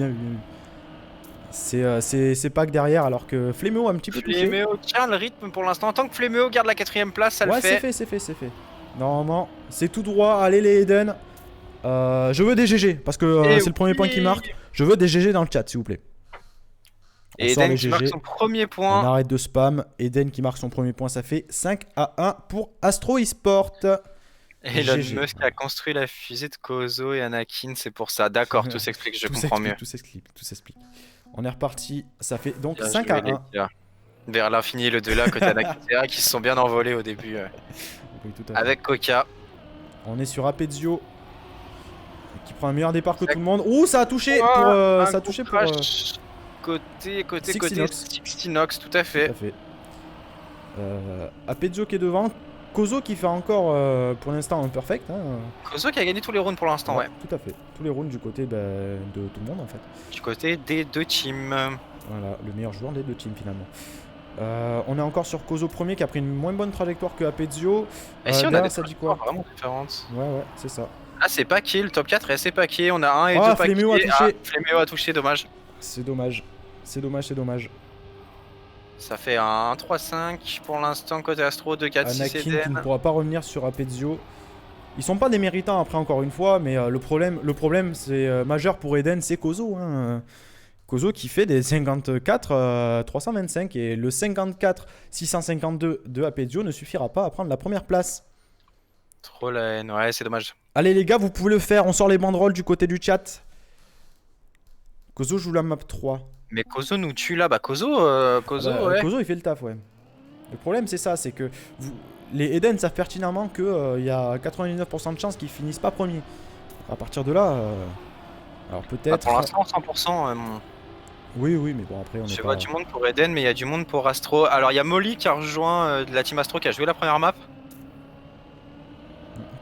C'est Pac derrière alors que Fléméo a un petit peu touché. Fléméo tient le rythme pour l'instant. Tant que Fléméo garde la 4ème place, ça le fait. Ouais, c'est fait. Normalement, c'est tout droit. Allez les Eden. Je veux des GG parce que c'est le premier point qui marque. Je veux des GG dans le chat s'il vous plaît. Et Eden qui marque son premier point. On arrête de spam. Eden qui marque son premier point. Ça fait 5-1 pour Astro Esport. Elon Musk a construit la fusée de Kozo et Anakin. C'est pour ça. D'accord, tout s'explique. Je comprends mieux. Tout s'explique. On est reparti. Ça fait donc 5-1. Vers l'infini et le delà côté Anakin qui se sont bien envolés au début. Oui, avec Coca. On est sur Apezio. Qui prend un meilleur départ que tout le monde. Ouh, ça a touché pour. Côté Sixinox, tout à fait. Apezio qui est devant. Kozo qui fait encore pour l'instant un perfect. Hein. Kozo qui a gagné tous les rounds pour l'instant, ouais. Tout à fait. Tous les rounds du côté de tout le monde en fait. Du côté des 2 teams. Voilà, le meilleur joueur des 2 teams finalement. On est encore sur Kozo premier qui a pris une moins bonne trajectoire que Apezio. Et si on a des ça dit quoi vraiment différentes. Ouais, c'est ça. Ah, c'est paqué, le top 4 est assez paqué. On a 1 et 2 paquets. Fléméo a touché. Fléméo a touché, dommage. C'est dommage. Ça fait un 3-5 pour l'instant côté Astro, 2-4-6 Anakin Eden. qui ne pourra pas revenir sur Apezio. Ils sont pas des méritants après encore une fois, mais le problème c'est majeur pour Eden, c'est Kozo. Hein. Kozo qui fait des 54 325 et le 54 652 de Apezio ne suffira pas à prendre la première place. Trop la haine, ouais c'est dommage. Allez les gars, vous pouvez le faire, on sort les banderoles du côté du chat. Kozo joue la map 3. Mais Kozo nous tue là. Bah Kozo, ouais. Kozo il fait le taf, ouais. Le problème c'est ça, c'est que les Eden savent pertinemment que il y a 99% de chances qu'ils finissent pas premiers. À partir de là, alors peut-être. Pour l'instant 100%. Oui, oui, mais bon après on est. Je vois du monde pour Eden, mais il y a du monde pour Astro. Alors il y a Molly qui a rejoint de la team Astro qui a joué la première map.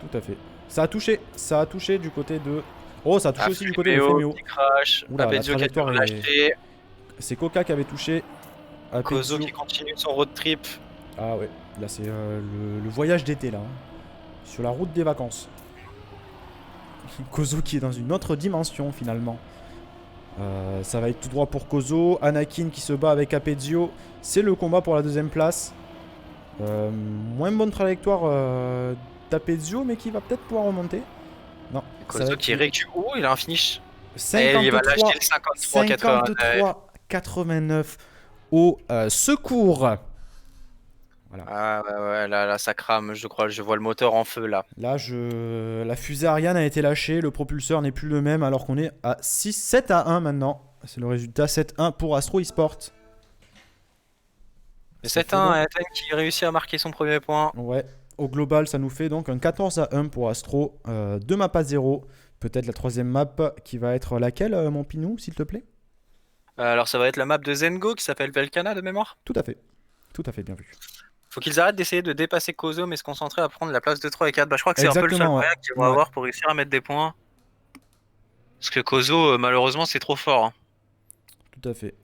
Tout à fait. Ça a touché du côté de. Oh, ça a touché aussi du côté de Femeo. Crash. Apedzio qui a été relâché. C'est Coca qui avait touché. Kozo qui continue son road trip. Ah ouais, là c'est le voyage d'été là. Sur la route des vacances. Kozo qui est dans une autre dimension finalement. Ça va être tout droit pour Kozo. Anakin qui se bat avec Apedzio. C'est le combat pour la deuxième place. Moins bonne trajectoire d'Apedzio, mais qui va peut-être pouvoir remonter. Non. Kozo qui récupère. Oh, il a un finish. 53, il va lâcher le 53-89 au secours. Voilà. Ah ouais, là ça crame, je crois, je vois le moteur en feu là. Là, la fusée Ariane a été lâchée, le propulseur n'est plus le même alors qu'on est à 7-1 maintenant. C'est le résultat 7-1 pour Astro Esport. 7-1, Ethan qui réussit à marquer son premier point. Ouais, au global ça nous fait donc un 14-1 pour Astro, 2 maps à 0. Peut-être la troisième map qui va être laquelle, mon Pinou, s'il te plaît? Alors ça va être la map de Zengo qui s'appelle Velkana de mémoire. Tout à fait, bien vu. Faut qu'ils arrêtent d'essayer de dépasser Kozo mais se concentrer à prendre la place de 3 et 4. Bah je crois que c'est un peu le seul moyen qu'ils vont avoir pour réussir à mettre des points. Parce que Kozo malheureusement c'est trop fort. Hein. Tout à fait.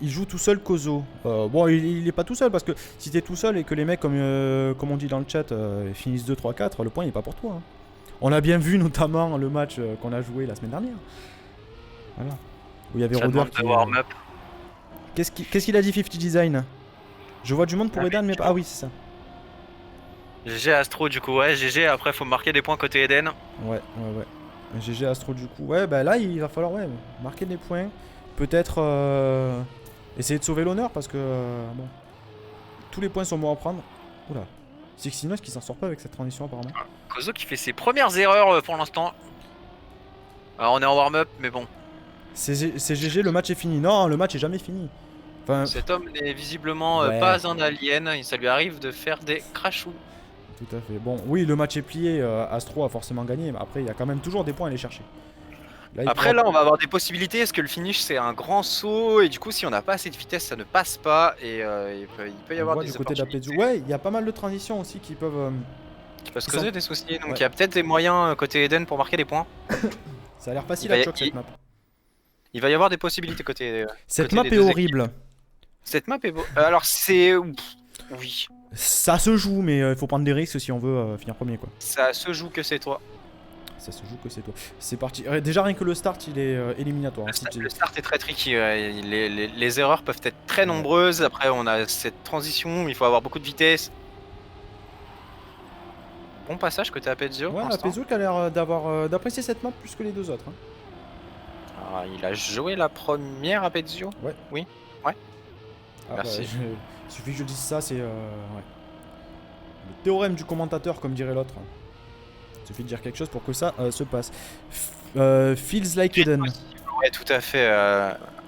Il joue tout seul Kozo. Bon, il est pas tout seul parce que si t'es tout seul et que les mecs, comme on dit dans le chat, finissent 2, 3, 4, le point il est pas pour toi. Hein. On a bien vu notamment le match qu'on a joué la semaine dernière. Voilà. Où il y avait Roder qui. Qu'est-ce qu'il a dit 50 Design? Je vois du monde pour Eden, mais pas. Ah oui, c'est ça. GG Astro du coup, ouais, GG, après faut marquer des points côté Eden. Ouais. GG Astro du coup. Ouais, bah là il va falloir marquer des points. Peut-être essayer de sauver l'honneur parce que bon, tous les points sont bons à prendre. Oula, Sixinox qui s'en sort pas avec cette transition apparemment. Kozo qui fait ses premières erreurs pour l'instant. Alors on est en warm-up mais bon. C'est GG, le match est fini. Non, le match est jamais fini. Enfin, cet homme n'est visiblement pas un alien, ça lui arrive de faire des crashous. Tout à fait. Bon, oui, le match est plié, Astro a forcément gagné, mais après il y a quand même toujours des points à aller chercher. Là on va avoir des possibilités, est-ce que le finish c'est un grand saut et du coup si on n'a pas assez de vitesse ça ne passe pas et il peut y avoir des opportunités. Ouais, il y a pas mal de transitions aussi qui peuvent se causer des soucis, donc il y a peut-être des moyens côté Eden pour marquer des points. Ça a l'air facile à choc cette map. Il va y avoir des possibilités côté cette map est horrible. Équipes. Cette map est beau. Alors c'est... Oui. Ça se joue mais il faut prendre des risques si on veut finir premier quoi. Ça se joue que c'est toi. C'est parti. Déjà rien que le start il est éliminatoire. Le start est très tricky. Les erreurs peuvent être très nombreuses. Après on a cette transition, il faut avoir beaucoup de vitesse. Bon passage côté Apedzio. Ouais, Apedzio qui a l'air d'apprécier cette map plus que les deux autres. Hein. Alors, il a joué la première Apedzio. Ouais. Oui. Ouais. Merci. Il suffit que je dise ça, c'est le théorème du commentateur comme dirait l'autre. Il suffit de dire quelque chose pour que ça se passe. Feels like Eden. Ouais, tout à fait.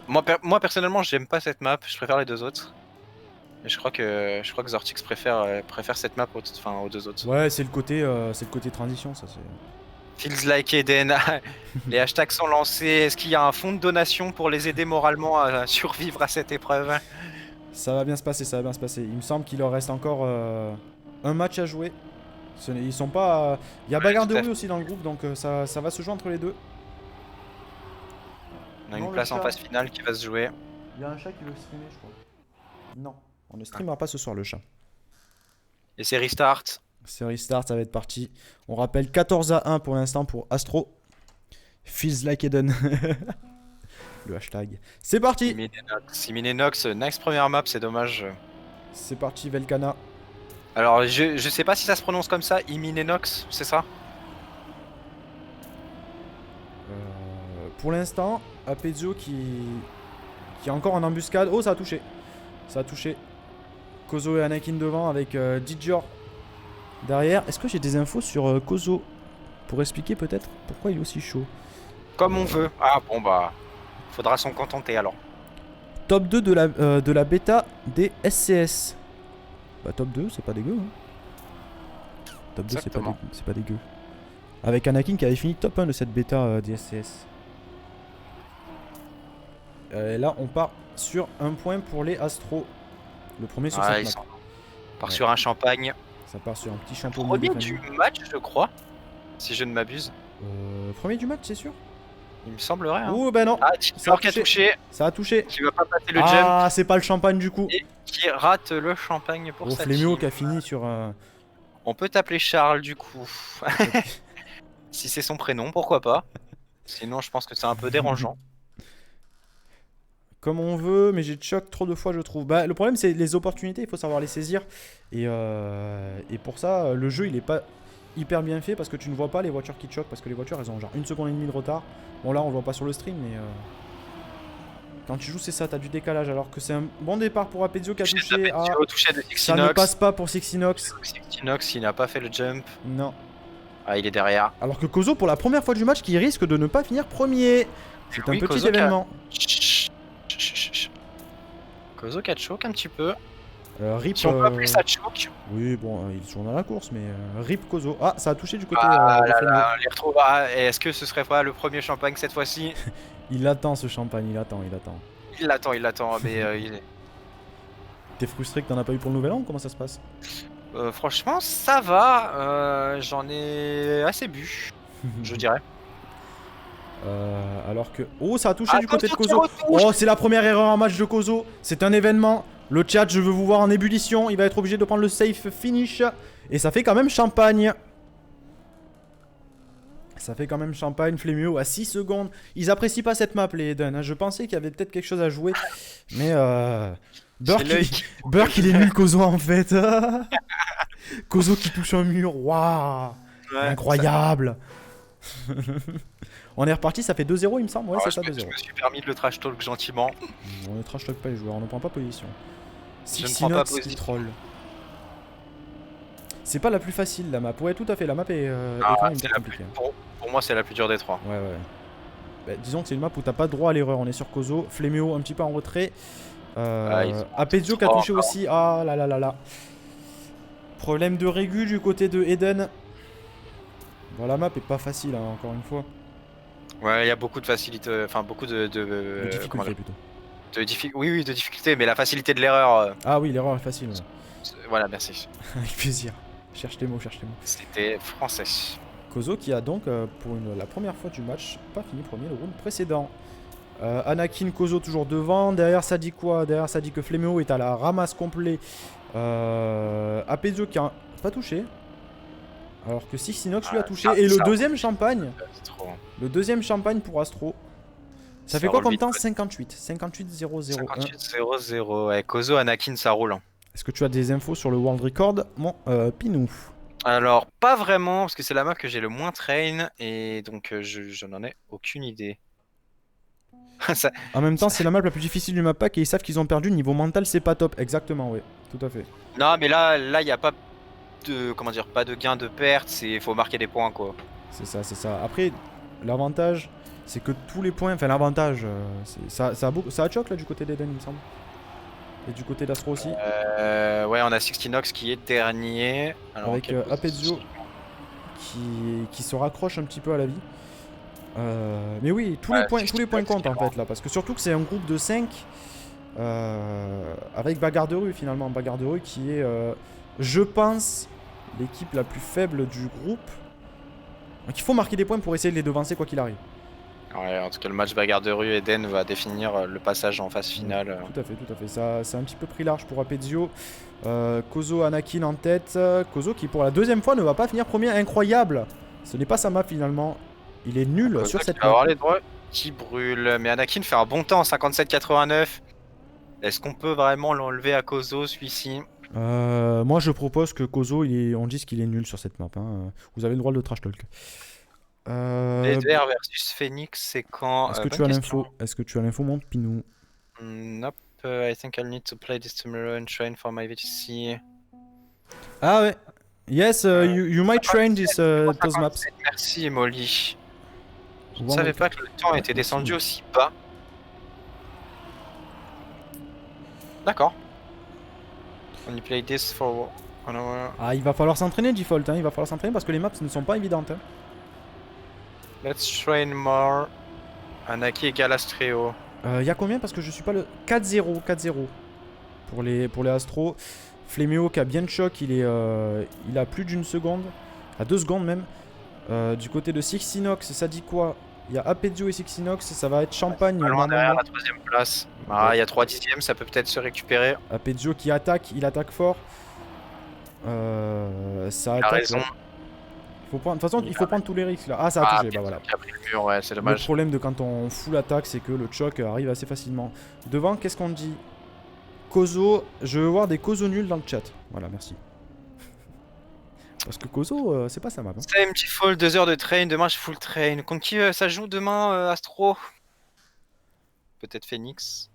Moi personnellement, j'aime pas cette map. Je préfère les deux autres. Et je crois que Zortix préfère cette map aux deux autres. Ouais, c'est le côté transition, ça c'est. Feels like Eden. Les hashtags sont lancés. Est-ce qu'il y a un fonds de donation pour les aider moralement à survivre à cette épreuve? Ça va bien se passer, Il me semble qu'il leur reste encore un match à jouer. Ils sont pas. Il y a bagarre de rue aussi dans le groupe, donc ça va se jouer entre les deux. On a une place en phase finale qui va se jouer. Il y a un chat qui veut streamer, je crois. Non, on ne streamera pas ce soir le chat. Et c'est restart. C'est restart, ça va être parti. On rappelle 14-1 pour l'instant pour Astro. Feels like Eden. Le hashtag. C'est parti. Siminenox, nice première map, c'est dommage. C'est parti, Velkana. Alors, je sais pas si ça se prononce comme ça, Iminenox, c'est ça? Pour l'instant, Apedzio qui est encore en embuscade. Oh, ça a touché. Kozo et Anakin devant avec Dijor derrière. Est-ce que j'ai des infos sur Kozo pour expliquer peut-être pourquoi il est aussi chaud? Comme on veut. Ah bon bah. faudra s'en contenter alors. Top 2 de la bêta des SCS. Bah top 2, c'est pas dégueu. Hein. Top 2, c'est pas dégueu. Avec Anakin qui avait fini top 1 de cette bêta des SCS. Et là, on part sur un point pour les Astros. Le premier sur cette map. On part sur un champagne. Ça part sur un petit champagne. Premier du match, je crois. Si je ne m'abuse. Premier du match, c'est sûr. Il me semblerait. Hein. Ouh, bah non. Ah, Timur qui a touché. Ça a touché. Qui va pas passer le jump. Ah, c'est pas le champagne du coup. Et qui rate le champagne pour sa Flémio qui a fini sur un. On peut t'appeler Charles du coup. Si c'est son prénom, pourquoi pas. Sinon, je pense que c'est un peu dérangeant. Comme on veut, mais j'ai choc trop de fois, je trouve. Bah, le problème, c'est les opportunités, il faut savoir les saisir. Et pour ça, le jeu, il est pas hyper bien fait parce que tu ne vois pas les voitures qui te choquent. Parce que les voitures, elles ont genre 1 seconde et demie de retard. Bon, là, on le voit pas sur le stream, mais quand tu joues, c'est ça, t'as du décalage. Alors que c'est un bon départ pour Apezio qui a touché. Ça ne passe pas pour Sixinox. Sixinox, il n'a pas fait le jump. Non. Ah, il est derrière. Alors que Kozo, pour la première fois du match, qui risque de ne pas finir premier. C'est un petit événement. Kozo qui a choke un petit peu. Rip. Si on peut appeler ça choke. Oui, bon, il est toujours dans la course, mais Rip Kozo. Ah, ça a touché du côté. Les retrouve. Ah, est-ce que ce serait pas le premier champagne cette fois-ci? Il attend ce champagne, il attend. Il l'attend, mais il est. T'es frustré que t'en as pas eu pour le nouvel an? Comment ça se passe? Franchement, ça va. J'en ai assez bu, je dirais. Alors que... Oh, ça a touché du côté de Kozo. Oh, c'est la première erreur en match de Kozo. C'est un événement. Le chat, je veux vous voir en ébullition. Il va être obligé de prendre le safe finish. Et ça fait quand même champagne. Ça fait quand même champagne. Flémio à 6 secondes. Ils apprécient pas cette map, les Eden. Je pensais qu'il y avait peut-être quelque chose à jouer. Mais Burke, il est nul, Kozo, en fait. Kozo qui touche un mur. Waouh. Ouais, incroyable. On est reparti, ça fait 2-0 il me semble. Ouais, c'est ça, 2-0. Je me suis permis de le trash talk gentiment. On ne trash talk pas les joueurs, on ne prend pas position. Je ne prends pas position. Troll. C'est pas la plus facile la map. Ouais, tout à fait, la map est quand même compliquée. Pour moi, c'est la plus dure des trois. Ouais. Bah, disons que c'est une map où t'as pas droit à l'erreur. On est sur Kozo. Flémio un petit peu en retrait. Apezio qui a touché aussi. Ah là. Problème de régu du côté de Eden. Bon, la map est pas facile, hein, encore une fois. Ouais, il y a beaucoup de facilité, enfin beaucoup de difficulté plutôt. Oui, de difficulté, mais la facilité de l'erreur. Ah oui, l'erreur est facile. Ouais. Voilà, merci. Avec plaisir. Cherche tes mots. C'était français. Kozo qui a donc, pour la première fois du match, pas fini premier le round précédent. Anakin, Kozo toujours devant. Derrière, ça dit quoi? Derrière, ça dit que Flémio est à la ramasse complet. Apezio qui a pas touché. Alors que Sixinox lui a touché. Et le deuxième champagne. Le deuxième champagne pour Astro. Ça fait quoi comme temps? 58. 58-0-0. 58-0-0. Ouais, Kozo, Anakin, ça roule. Est-ce que tu as des infos sur le World Record, mon Pinou? Alors, pas vraiment, parce que c'est la map que j'ai le moins train. Et donc, je n'en ai aucune idée. En même temps, c'est la map la plus difficile du map pack. Et ils savent qu'ils ont perdu. Niveau mental, c'est pas top. Exactement, ouais. Tout à fait. Non, mais là, il n'y a pas de, comment dire, pas de gain de perte, il faut marquer des points quoi. C'est ça. Après, l'avantage, c'est que tous les points, enfin l'avantage, ça a choc là du côté d'Eden il me semble. Et du côté d'Astro aussi. Ouais, on a Sixinox qui est dernier. Alors, avec Apezio qui se raccroche un petit peu à la vie. Mais oui, tous les points comptent en fait là, parce que surtout que c'est un groupe de 5 avec Bagarre de rue finalement. Bagarre de rue qui est... je pense l'équipe la plus faible du groupe. Donc il faut marquer des points pour essayer de les devancer quoi qu'il arrive. Ouais, en tout cas le match bagarre de rue Eden va définir le passage en phase finale. Tout à fait. Ça c'est un petit peu pris large pour Apezio. Kozo, Anakin en tête. Kozo qui pour la deuxième fois ne va pas finir premier. Incroyable. Ce n'est pas sa map finalement. Il est nul Kozo sur cette map. Avoir les droits qui brûlent. Mais Anakin fait un bon temps, 57-89. Est-ce qu'on peut vraiment l'enlever à Kozo celui-ci? Moi je propose que Kozo on dise qu'il est nul sur cette map. Hein. Vous avez le droit de trash talk. DDR versus Phoenix, c'est quand? Est-ce que tu as l'info? Est-ce que tu as l'info, mon Pinou? Nope. I think I'll need to play this tomorrow and train for my VTC. Ah ouais. Yes, you might train those maps. Merci Molly. Je ne savais pas que le temps était descendu aussi bas. D'accord. On y play this for 1 hour. Ah, il va falloir s'entraîner, Default, hein. Il va falloir s'entraîner parce que les maps ne sont pas évidentes. Hein. Let's train more. Anaki égale Astreo. Il y a combien? Parce que je suis pas le 4-0. 4-0 pour les Astro. Fléméo qui a bien de choc, il a plus d'une seconde. À 2 secondes même. Du côté de Sixinox, ça dit quoi? Il y a Apezio et Sixinox, ça va être Champagne. Loin derrière la 3ème place. Ah, il y a 3 dixièmes, ça peut peut-être se récupérer. Apezio qui attaque, il attaque fort. Ça Il a attaque. raison. Ouais. De toute façon, il faut prendre tous les risques là. Ah, ça a touché, bah voilà. Qui a pris le mur, ouais, c'est dommage. Le problème de quand on full attaque, c'est que le choc arrive assez facilement. Devant, qu'est-ce qu'on dit? Kozo, je veux voir des Kozo nuls dans le chat. Voilà, merci. Parce que Kozo, c'est pas sa map. Hein. Same Default, 2 heures de train, demain je full train. Contre qui ça joue demain, Astro? Peut-être Phoenix.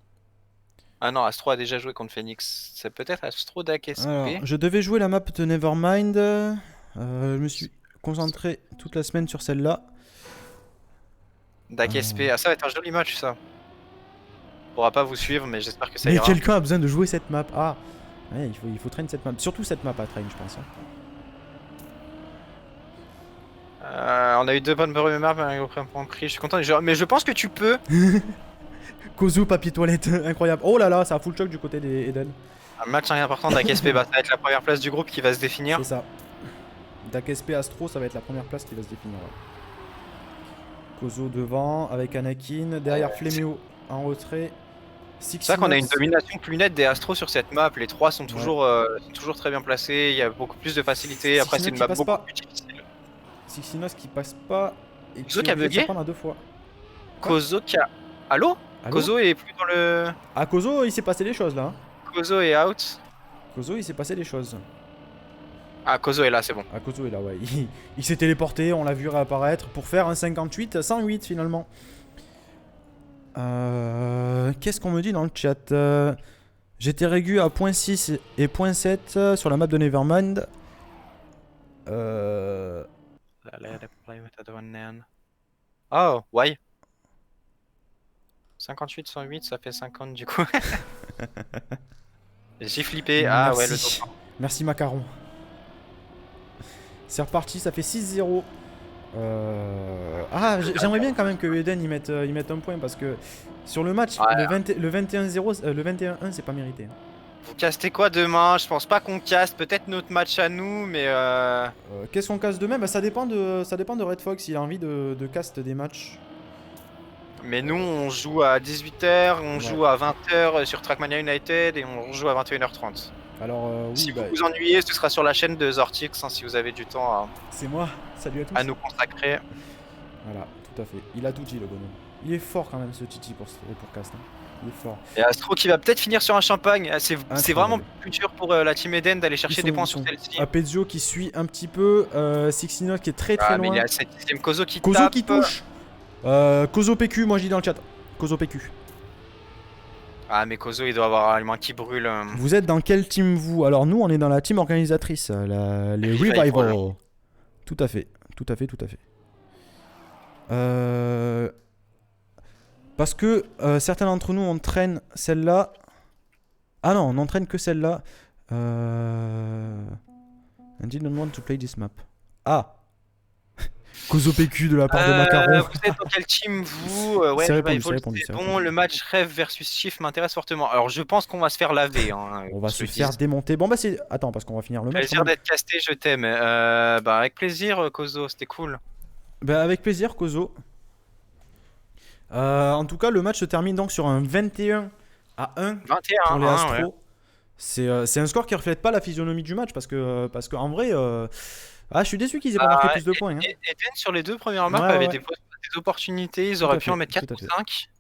Ah non, Astro a déjà joué contre Phoenix. C'est peut-être Astro d'AKSP. Alors, je devais jouer la map de Nevermind. Je me suis concentré toute la semaine sur celle-là. d'AKSP. Ah, ça va être un joli match ça. On pourra pas vous suivre, mais j'espère que ça Mais ira. quelqu'un a besoin de jouer cette map. Ah, ouais, il faut traîner cette map. Surtout cette map à train, je pense. Hein. On a eu 2 bonnes premières maps, un point pris. Je suis content. Mais je pense que tu peux. Kozo, papier toilette, incroyable. Oh là là, ça a full choc du côté des Eden. Un match important d'AKSP, bah, ça va être la première place du groupe qui va se définir. C'est ça. d'AKSP Astro, ça va être la première place qui va se définir. Ouais. Kozo devant, avec Anakin. Derrière Fléméo en retrait. C'est vrai qu'on a une domination plus nette des Astros sur cette map. Les 3 sont toujours, toujours très bien placés. Il y a beaucoup plus de facilité. Après, c'est une map beaucoup plus difficile. Sixinox qui passe pas. Et Kozo qui a bugué à 2 fois. Kozo qui a. Allô? Kozo est plus dans le. Ah, Kozo, il s'est passé des choses là. Hein. Kozo est out. Kozo, il s'est passé des choses. Ah, Kozo est là, c'est bon. Ah, Kozo est là, ouais. Il s'est téléporté, on l'a vu réapparaître pour faire un 58-108 finalement. Qu'est-ce qu'on me dit dans le chat? J'étais régu à 0.6 et 0.7 sur la map de Nevermind. Oh, why? 58, 108, ça fait 50 du coup. J'ai flippé. Merci. Ah ouais, le temps. Merci Macaron. C'est reparti, ça fait 6-0. Ah, j'aimerais bien quand même que Eden y mette un point parce que sur le match, ouais. le 21-0, le 21-1, c'est pas mérité. Vous castez quoi demain? Je pense pas qu'on caste, peut-être notre match à nous, mais qu'est-ce qu'on casse demain? Bah, ça dépend de Red Fox, il a envie de cast des matchs. Mais nous, on joue à 18h, on joue à 20h sur Trackmania United et on joue à 21h30. Alors, oui, si vous vous ennuyez, ce sera sur la chaîne de Zortix, hein, si vous avez du temps c'est moi, salut à tous. À nous consacrer. Voilà, tout à fait. Il a tout dit, le bonhomme. Il est fort quand même, ce Titi, pour cast. Hein. Il est fort. Et Astro qui va peut-être finir sur un champagne. C'est vraiment plus dur pour la team Eden d'aller chercher des points sur celle-ci. Apezio qui suit un petit peu. Sixinox qui est très loin. Mais il y a 7ème Kozo qui Kozo tape. qui touche. Kozo PQ, moi je dis dans le chat. Kozo PQ. Ah, mais Kozo il doit avoir les mains qui brûlent. Vous êtes dans quelle team vous? Alors nous on est dans la team organisatrice, les Revival. Tout à fait, tout à fait, tout à fait. Parce que certains d'entre nous on traîne celle-là. Ah non, on n'entraîne que celle-là. And didn't want to play this map. Ah. Kozo PQ de la part de Macaron. Vous êtes dans quelle team vous? Ouais, c'est bon. Le match Rêve versus Shift m'intéresse fortement. Alors je pense qu'on va se faire laver. Hein, on va se faire démonter. Bon bah c'est... Attends, parce qu'on va finir le match. Plaisir d'être casté, je t'aime. Bah avec plaisir Kozo, c'était cool. Bah avec plaisir Kozo. En tout cas le match se termine donc sur un 21-1 pour les Astros. Ouais. C'est un score qui reflète pas la physionomie du match parce qu'en vrai... Ah, je suis déçu qu'ils aient pas marqué plus de points. Hein. Eden sur les 2 premières maps avait des opportunités, ils auraient pu en mettre 4 ou 5.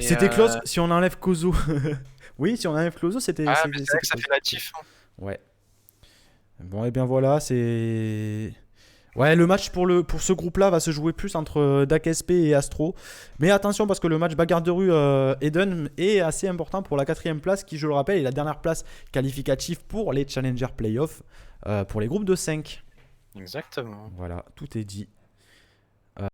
C'était close si on enlève Kozo. Oui, si on enlève Kozo, c'était. Ah, mais c'est vrai que ça fait la tif. Hein. Ouais. Bon, et bien voilà, c'est. Ouais, le match pour ce groupe-là va se jouer plus entre d'AKSP et Astro. Mais attention, parce que le match bagarre de rue Eden est assez important pour la 4ème place, qui, je le rappelle, est la dernière place qualificative pour les Challenger Playoffs. Pour les groupes de 5. Exactement. Voilà, tout est dit.